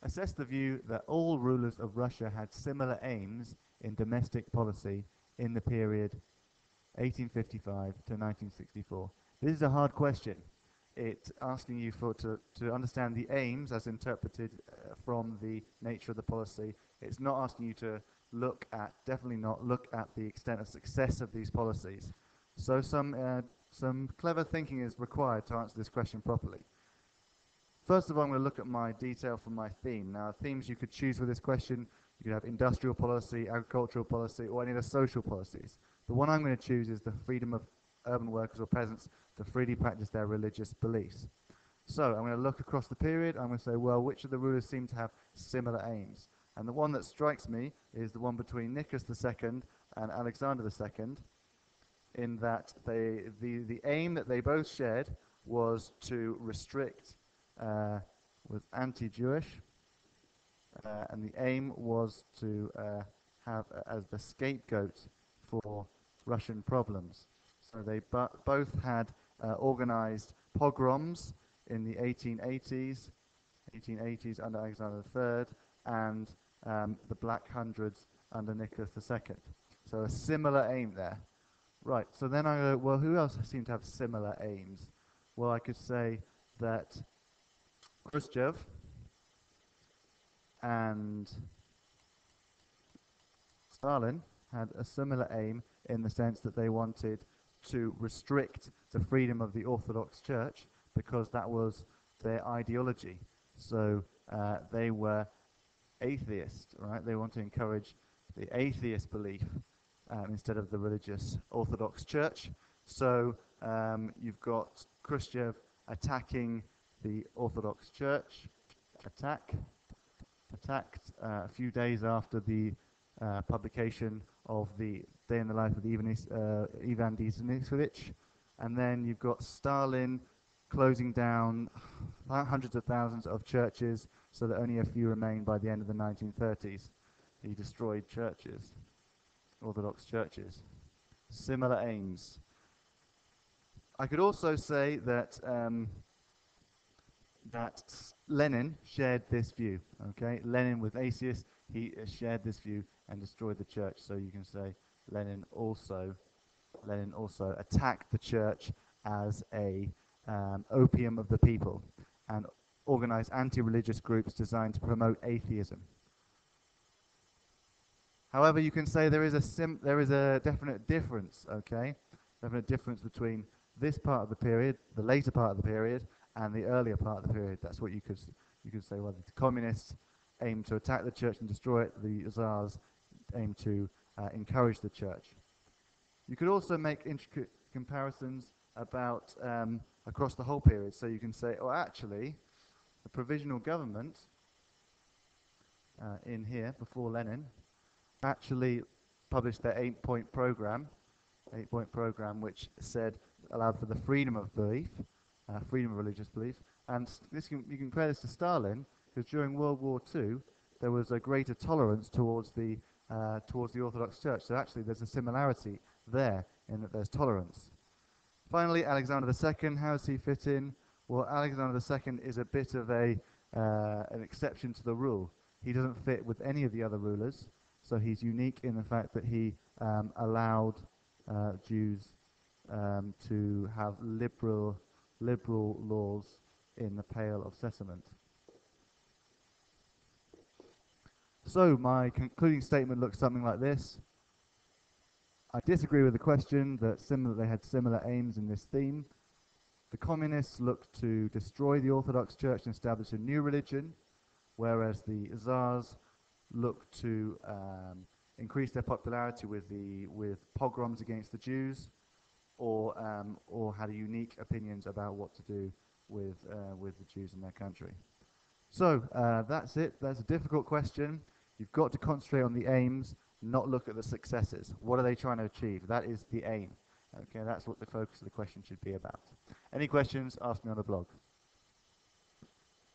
Assess the view that all rulers of Russia had similar aims in domestic policy in the period 1855 to 1964. This is a hard question. It's asking you to understand the aims as interpreted from the nature of the policy. It's not asking you to definitely not look at the extent of success of these policies. So some clever thinking is required to answer this question properly. First of all, I'm going to look at my detail from my theme. Now, themes you could choose for this question, you could have industrial policy, agricultural policy, or any of the social policies. The one I'm going to choose is the freedom of urban workers or peasants to freely practice their religious beliefs. So I'm going to look across the period. I'm going to say, well, which of the rulers seem to have similar aims? And the one that strikes me is the one between Nicholas II and Alexander II, in that the aim that they both shared was to restrict, was anti-Jewish, and the aim was to have as the scapegoat for Russian problems. So they both had organized pogroms in the 1880s under Alexander III, and the Black Hundreds under Nicholas II. So a similar aim there. Right, so then I go, well, who else seemed to have similar aims? Well, I could say that Khrushchev and Stalin had a similar aim in the sense that they wanted to restrict the freedom of the Orthodox Church because that was their ideology. So they were atheist, right? They want to encourage the atheist belief instead of the religious Orthodox Church. So you've got Khrushchev attacking the Orthodox Church, attacked a few days after the publication of the Day in the Life of Ivan Denisovich, and then you've got Stalin closing down hundreds of thousands of churches so that only a few remain by the end of the 1930s. He destroyed churches, Orthodox churches. Similar aims. I could also say that that Lenin shared this view. Okay, Lenin was atheist. He shared this view and destroyed the church. So you can say Lenin also attacked the church as a opium of the people and organized anti-religious groups designed to promote atheism. However, you can say there is a definite difference. Okay, definite difference between this part of the period, the later part of the period, and the earlier part of the period. That's what you could say. Well, the communists aimed to attack the church and destroy it. The Tsars aimed to encourage the church. You could also make intricate comparisons about across the whole period. So you can say, oh, actually, the provisional government in here before Lenin actually published their 8-point program, which allowed for the freedom of belief, freedom of religious belief, and you can compare this to Stalin, because during World War II there was a greater tolerance towards the Orthodox Church. So actually, there's a similarity there in that there's tolerance. Finally, Alexander II, how does he fit in? Well, Alexander II is a bit of an exception to the rule. He doesn't fit with any of the other rulers, so he's unique in the fact that he allowed Jews to have liberal laws in the Pale of Settlement. So my concluding statement looks something like this. I disagree with the question that they had similar aims in this theme. The communists looked to destroy the Orthodox Church and establish a new religion, whereas the Tsars looked to increase their popularity with pogroms against the Jews, or had unique opinions about what to do with the Jews in their country. So that's it. That's a difficult question. You've got to concentrate on the aims, not look at the successes. What are they trying to achieve? That is the aim. Okay, that's what the focus of the question should be about. Any questions? Ask me on the blog.